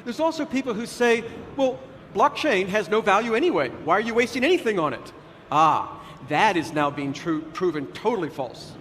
There's also people who say, well, blockchain has no value anyway. Why are you wasting anything on it? That is now being proven totally false.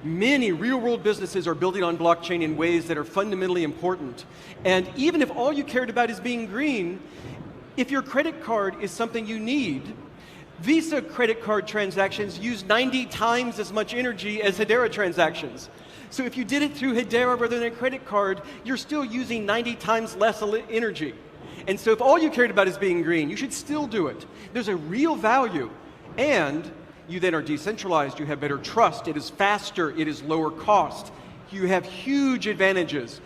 Many real-world businesses are building on blockchain in ways that are fundamentally important. And even if all you cared about is being green, if your credit card is something you need, Visa credit card transactions use 90 times as much energy as Hedera transactions. So if you did it through Hedera rather than a credit card, you're still using 90 times less energy. And so if all you cared about is being green, you should still do it. There's a real value. And you then are decentralized, you have better trust, it is faster, it is lower cost. You have huge advantages.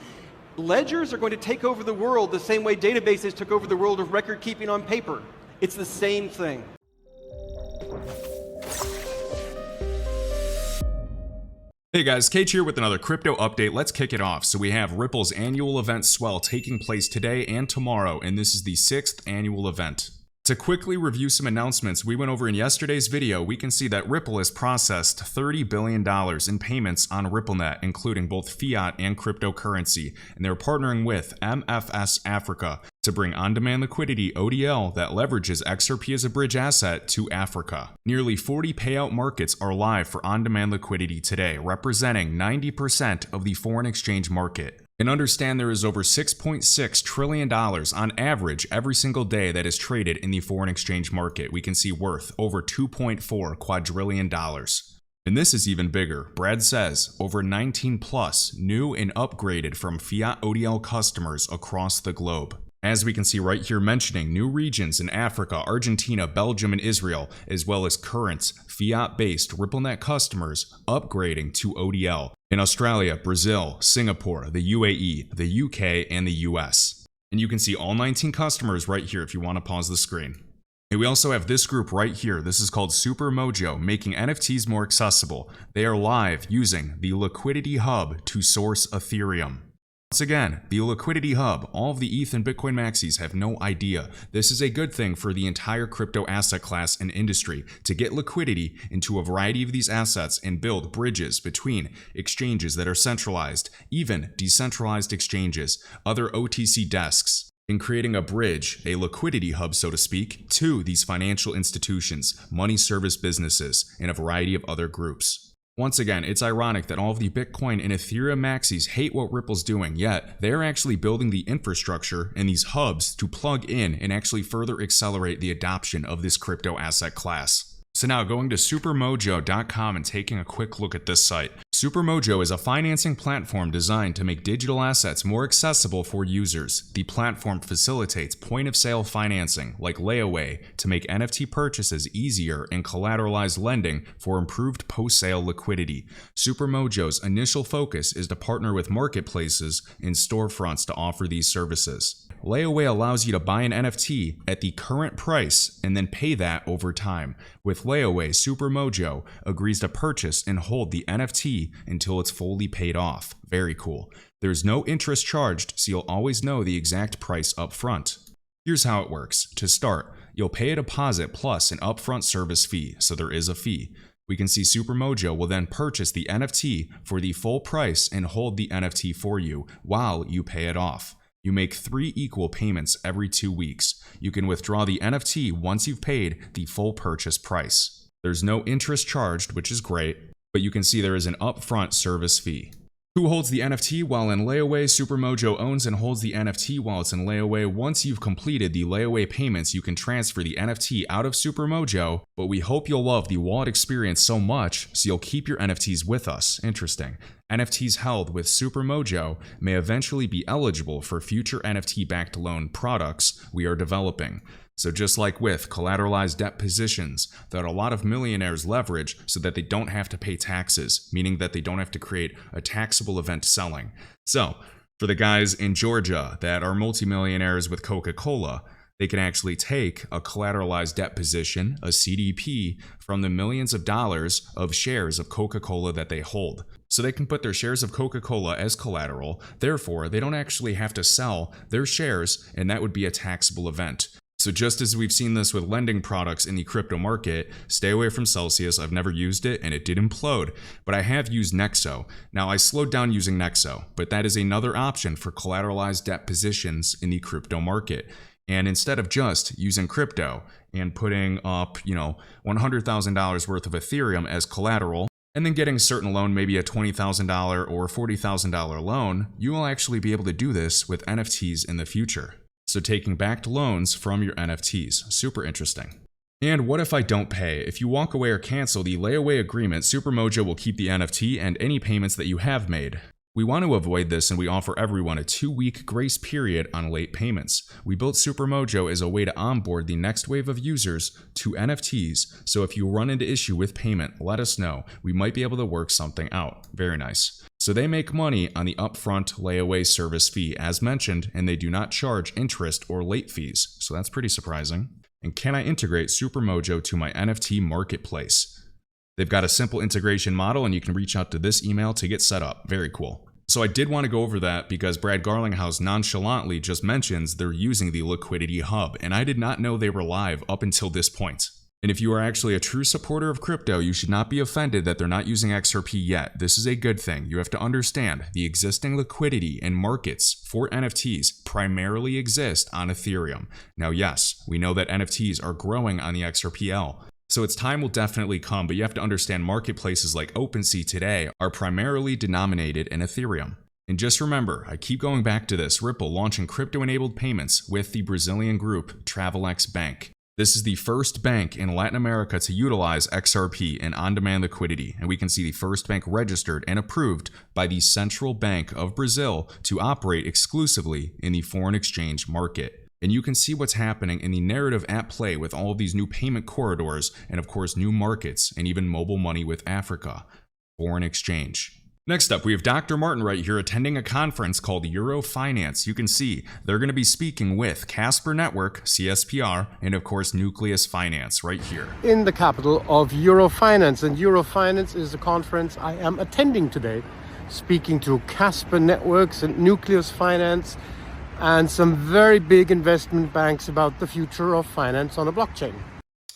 Ledgers are going to take over the world the same way databases took over the world of record keeping on paper. It's the same thing. Hey guys, Kate here with another crypto update. Let's kick it off. So we have Ripple's annual event Swell taking place today and tomorrow, and this is the 6th annual event. To quickly review some announcements we went over in yesterday's video, we can see that Ripple has processed $30 billion in payments on RippleNet, including both fiat and cryptocurrency, and they're partnering with MFS Africa to bring on-demand liquidity ODL that leverages XRP as a bridge asset to Africa. Nearly 40 payout markets are live for on-demand liquidity today, representing 90% of the foreign exchange market. And understand there is over $6.6 trillion on average every single day that is traded in the foreign exchange market. We can see worth over $2.4 quadrillion. And this is even bigger. Brad says over 19 plus new and upgraded from fiat ODL customers across the globe. As we can see right here, mentioning new regions in Africa, Argentina, Belgium, and Israel, as well as current fiat-based RippleNet customers upgrading to ODL in Australia, Brazil, Singapore, the UAE, the UK, and the US. And you can see all 19 customers right here if you want to pause the screen. And we also have this group right here. This is called Super Mojo, making NFTs more accessible. They are live using the Liquidity Hub to source Ethereum. Once again, the Liquidity Hub, all of the ETH and Bitcoin maxis have no idea. This is a good thing for the entire crypto asset class and industry to get liquidity into a variety of these assets and build bridges between exchanges that are centralized, even decentralized exchanges, other OTC desks, in creating a bridge, a liquidity hub so to speak, to these financial institutions, money service businesses, and a variety of other groups. Once again, it's ironic that all of the Bitcoin and Ethereum maxis hate what Ripple's doing, yet they're actually building the infrastructure and these hubs to plug in and actually further accelerate the adoption of this crypto asset class. So now going to supermojo.com and taking a quick look at this site. Supermojo is a financing platform designed to make digital assets more accessible for users. The platform facilitates point-of-sale financing like layaway to make NFT purchases easier and collateralized lending for improved post-sale liquidity. Supermojo's initial focus is to partner with marketplaces and storefronts to offer these services. Layaway allows you to buy an NFT at the current price and then pay that over time. With Layaway, Supermojo agrees to purchase and hold the NFT until it's fully paid off. Very cool. There's no interest charged, so you'll always know the exact price up front. Here's how it works. To start, you'll pay a deposit plus an upfront service fee, so there is a fee. We can see Supermojo will then purchase the NFT for the full price and hold the NFT for you while you pay it off. You make 3 equal payments every 2 weeks. You can withdraw the NFT once you've paid the full purchase price. There's no interest charged, which is great, but you can see there is an upfront service fee. Who holds the NFT while in layaway? Supermojo owns and holds the NFT while it's in layaway. Once you've completed the layaway payments, you can transfer the NFT out of Supermojo, but we hope you'll love the wallet experience so much, so you'll keep your NFTs with us. Interesting. NFTs held with Supermojo may eventually be eligible for future NFT-backed loan products we are developing. So just like with collateralized debt positions that a lot of millionaires leverage so that they don't have to pay taxes, meaning that they don't have to create a taxable event selling. So for the guys in Georgia that are multimillionaires with Coca-Cola, they can actually take a collateralized debt position, a CDP, from the millions of dollars of shares of Coca-Cola that they hold. So they can put their shares of Coca-Cola as collateral, therefore they don't actually have to sell their shares, and that would be a taxable event. So just as we've seen this with lending products in the crypto market, stay away from Celsius. I've never used it and it did implode, but I have used Nexo. Now I slowed down using Nexo, but that is another option for collateralized debt positions in the crypto market. And instead of just using crypto and putting up, $100,000 worth of Ethereum as collateral, and then getting a certain loan, maybe a $20,000 or $40,000 loan, you will actually be able to do this with NFTs in the future. So taking backed loans from your NFTs, super interesting. And what if I don't pay? If you walk away or cancel the layaway agreement, Supermojo will keep the NFT and any payments that you have made. We want to avoid this, and we offer everyone a 2-week grace period on late payments. We built Supermojo as a way to onboard the next wave of users to NFTs, so if you run into issue with payment, let us know. We might be able to work something out. Very nice. So they make money on the upfront layaway service fee, as mentioned, and they do not charge interest or late fees, so that's pretty surprising. And can I integrate Supermojo to my NFT marketplace? They've got a simple integration model, and you can reach out to this email to get set up. Very cool. So I did want to go over that because Brad Garlinghouse nonchalantly just mentions they're using the Liquidity Hub, and I did not know they were live up until this point. And if you are actually a true supporter of crypto, you should not be offended that they're not using XRP yet. This is a good thing. You have to understand the existing liquidity and markets for NFTs primarily exist on Ethereum. Now, yes, we know that NFTs are growing on the XRPL. So its time will definitely come, but you have to understand marketplaces like OpenSea today are primarily denominated in Ethereum. And just remember, I keep going back to this, Ripple launching crypto-enabled payments with the Brazilian group Travelex Bank. This is the first bank in Latin America to utilize XRP and on-demand liquidity, and we can see the first bank registered and approved by the Central Bank of Brazil to operate exclusively in the foreign exchange market. And you can see what's happening in the narrative at play with all of these new payment corridors and of course new markets and even mobile money with Africa, foreign exchange. Next up, we have Dr. Martin right here attending a conference called Euro Finance. You can see they're going to be speaking with Casper Network, CSPR, and of course Nucleus Finance right here. In the capital of Euro Finance, and Euro Finance is the conference I am attending today, speaking to Casper Networks and Nucleus Finance and some very big investment banks about the future of finance on a blockchain.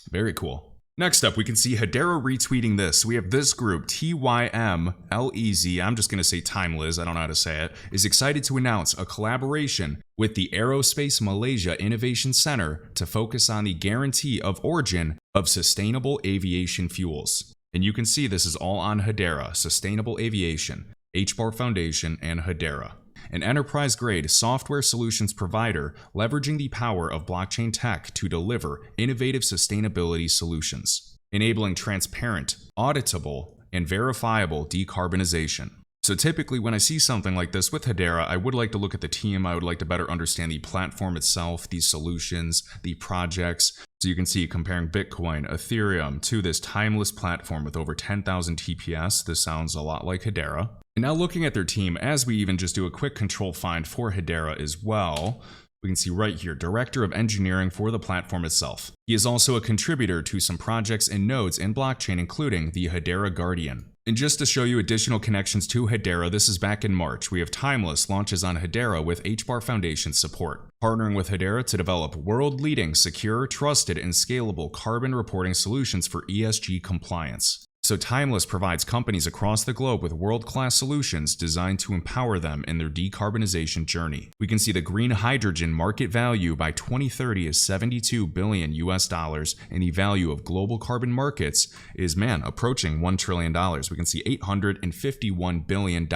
Very cool. Next up, we can see Hedera retweeting this. We have this group, TYMLEZ, I'm just going to say Timeless, I don't know how to say it, is excited to announce a collaboration with the Aerospace Malaysia Innovation Center to focus on the guarantee of origin of sustainable aviation fuels. And you can see this is all on Hedera, Sustainable Aviation, HBAR Foundation, and Hedera. An enterprise-grade software solutions provider leveraging the power of blockchain tech to deliver innovative sustainability solutions, enabling transparent, auditable, and verifiable decarbonization. So typically when I see something like this with Hedera, I would like to look at the team, I would like to better understand the platform itself, the solutions, the projects. So you can see comparing Bitcoin, Ethereum to this timeless platform with over 10,000 TPS, this sounds a lot like Hedera. And now looking at their team, as we even just do a quick control find for Hedera as well, we can see right here, Director of Engineering for the platform itself. He is also a contributor to some projects and nodes in blockchain, including the Hedera Guardian. And just to show you additional connections to Hedera, this is back in March. We have Timeless launches on Hedera with HBAR Foundation support, partnering with Hedera to develop world-leading, secure, trusted, and scalable carbon reporting solutions for ESG compliance. So Timeless provides companies across the globe with world-class solutions designed to empower them in their decarbonization journey. We can see the green hydrogen market value by 2030 is $72 billion and the value of global carbon markets is, approaching $1 trillion. We can see $851 billion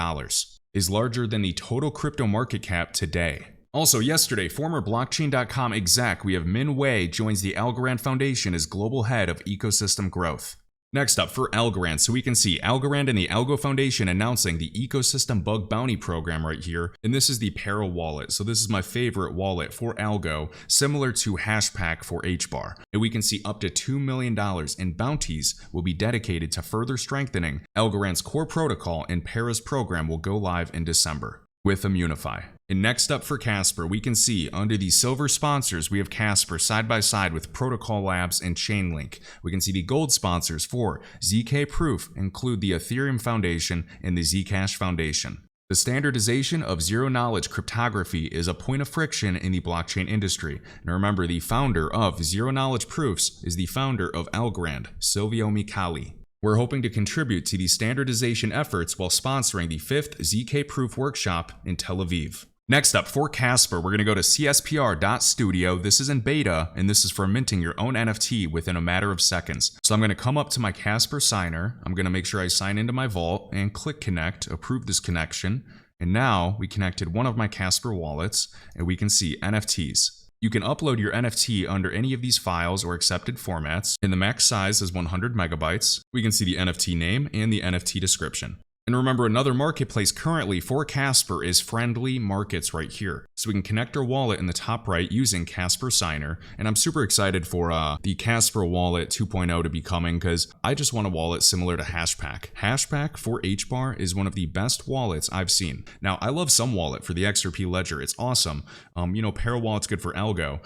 is larger than the total crypto market cap today. Also yesterday, former blockchain.com exec, we have Min Wei joins the Algorand Foundation as global head of ecosystem growth. Next up for Algorand, so we can see Algorand and the ALGO Foundation announcing the Ecosystem Bug Bounty Program right here, and this is the Peril wallet. So this is my favorite wallet for ALGO, similar to Hashpack for HBAR. And we can see up to $2 million in bounties will be dedicated to further strengthening Algorand's core protocol, and Para's program will go live in December with Immunify. And next up for Casper, we can see under the silver sponsors, we have Casper side by side with Protocol Labs and Chainlink. We can see the gold sponsors for ZK Proof include the Ethereum Foundation and the Zcash Foundation. The standardization of zero-knowledge cryptography is a point of friction in the blockchain industry. And remember, the founder of zero-knowledge proofs is the founder of Algorand, Silvio Micali. We're hoping to contribute to these standardization efforts while sponsoring the 5th ZK Proof Workshop in Tel Aviv. Next up, for Casper, we're going to go to CSPR.studio. This is in beta, and this is for minting your own NFT within a matter of seconds. So I'm going to come up to my Casper signer. I'm going to make sure I sign into my vault and click connect, approve this connection. And now we connected one of my Casper wallets, and we can see NFTs. You can upload your NFT under any of these files or accepted formats, and the max size is 100 megabytes. We can see the NFT name and the NFT description. And remember, another marketplace currently for Casper is Friendly Markets right here. So we can connect our wallet in the top right using Casper Signer. And I'm super excited for the Casper Wallet 2.0 to be coming because I just want a wallet similar to Hashpack. Hashpack for HBAR is one of the best wallets I've seen. Now, I love some wallet for the XRP ledger. It's awesome. Parawallet's good for ALGO.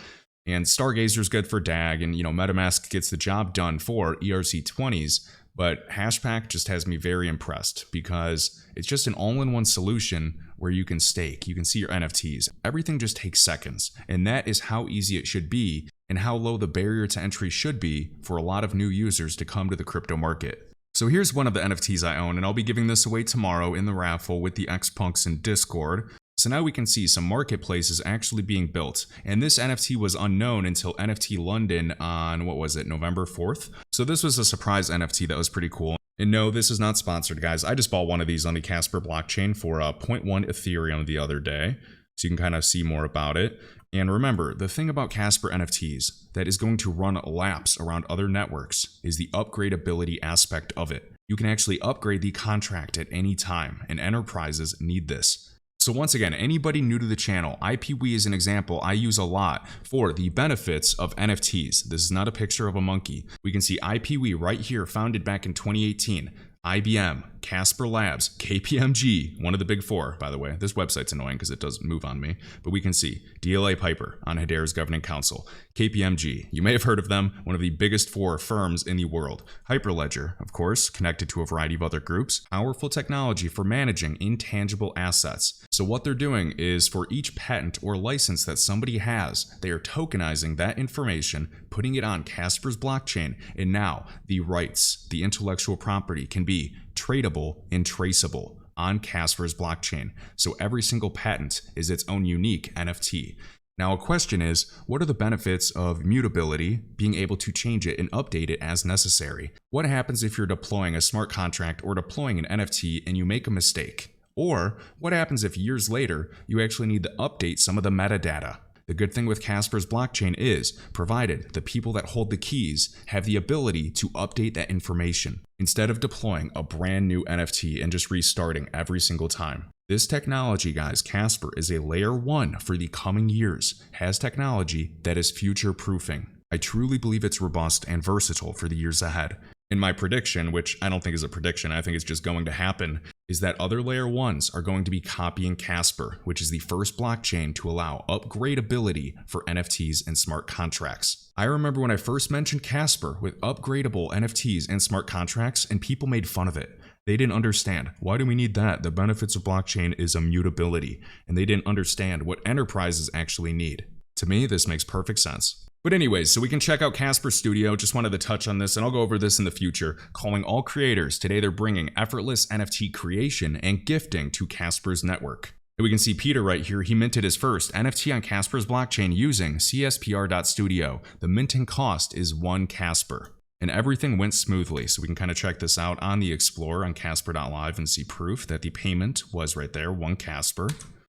And Stargazer's good for DAG. And, MetaMask gets the job done for ERC20s. But Hashpack just has me very impressed because it's just an all-in-one solution where you can stake, you can see your NFTs. Everything just takes seconds. And that is how easy it should be and how low the barrier to entry should be for a lot of new users to come to the crypto market. So here's one of the NFTs I own, and I'll be giving this away tomorrow in the raffle with the Xpunks in Discord. So now we can see some marketplaces actually being built. And this NFT was unknown until NFT London on, November 4th? So this was a surprise NFT that was pretty cool. And no, this is not sponsored, guys. I just bought one of these on the Casper blockchain for 0.1 Ethereum the other day. So you can kind of see more about it. And remember, the thing about Casper NFTs that is going to run laps around other networks is the upgradability aspect of it. You can actually upgrade the contract at any time, and enterprises need this. So once again, anybody new to the channel, IPWE is an example I use a lot for the benefits of NFTs. This is not a picture of a monkey. We can see IPWE right here, founded back in 2018. IBM, Casper Labs, KPMG, one of the big four, by the way. This website's annoying because it does move on me, but we can see DLA Piper on Hedera's governing council. KPMG, you may have heard of them, one of the biggest four firms in the world. Hyperledger, of course, connected to a variety of other groups. Powerful technology for managing intangible assets. So what they're doing is for each patent or license that somebody has, they are tokenizing that information, putting it on Casper's blockchain, and now the rights, the intellectual property can be tradable and traceable on Casper's blockchain. So every single patent is its own unique NFT. Now a question is, what are the benefits of mutability, being able to change it and update it as necessary? What happens if you're deploying a smart contract or deploying an NFT and you make a mistake? Or what happens if years later you actually need to update some of the metadata? The good thing with Casper's blockchain is, provided the people that hold the keys have the ability to update that information, instead of deploying a brand new NFT and just restarting every single time. This technology, guys, Casper is a layer 1 for the coming years, has technology that is future proofing. I truly believe it's robust and versatile for the years ahead. And my prediction, which I don't think is a prediction, I think it's just going to happen, is that other layer 1s are going to be copying Casper, which is the first blockchain to allow upgradability for NFTs and smart contracts. I remember when I first mentioned Casper with upgradable NFTs and smart contracts, and people made fun of it. They didn't understand. Why do we need that? The benefits of blockchain is immutability, and they didn't understand what enterprises actually need. To me, this makes perfect sense. But anyways, so we can check out Casper Studio. Just wanted to touch on this, and I'll go over this in the future. Calling all creators. Today they're bringing effortless NFT creation and gifting to Casper's network. And we can see Peter right here. He minted his first NFT on Casper's blockchain using CSPR.studio. The minting cost is 1 Casper. And everything went smoothly. So we can kind of check this out on the Explorer on Casper.live and see proof that the payment was right there, 1 Casper.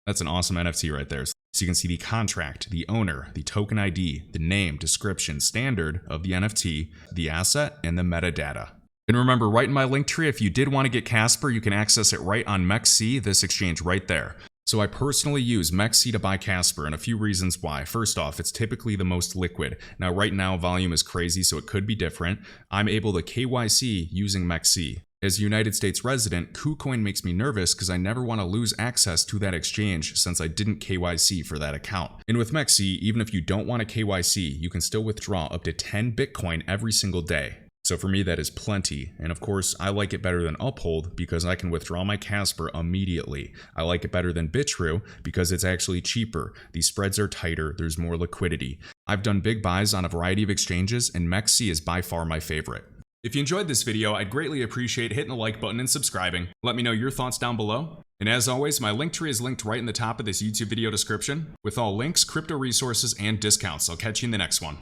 That's an awesome NFT right there. So you can see the contract, the owner, the token ID, the name, description, standard of the NFT, the asset, and the metadata. And remember, right in my link tree, if you did want to get Casper, you can access it right on MEXC, this exchange right there. So I personally use MEXC to buy Casper, and a few reasons why. First off, it's typically the most liquid. Now right now, volume is crazy, so it could be different. I'm able to KYC using MEXC. As a United States resident, KuCoin makes me nervous because I never want to lose access to that exchange since I didn't KYC for that account. And with MEXC, even if you don't want to KYC, you can still withdraw up to 10 Bitcoin every single day. So for me, that is plenty. And of course, I like it better than Uphold because I can withdraw my Casper immediately. I like it better than Bitrue because it's actually cheaper. These spreads are tighter. There's more liquidity. I've done big buys on a variety of exchanges, and MEXC is by far my favorite. If you enjoyed this video, I'd greatly appreciate hitting the like button and subscribing. Let me know your thoughts down below. And as always, my link tree is linked right in the top of this YouTube video description with all links, crypto resources, and discounts. I'll catch you in the next one.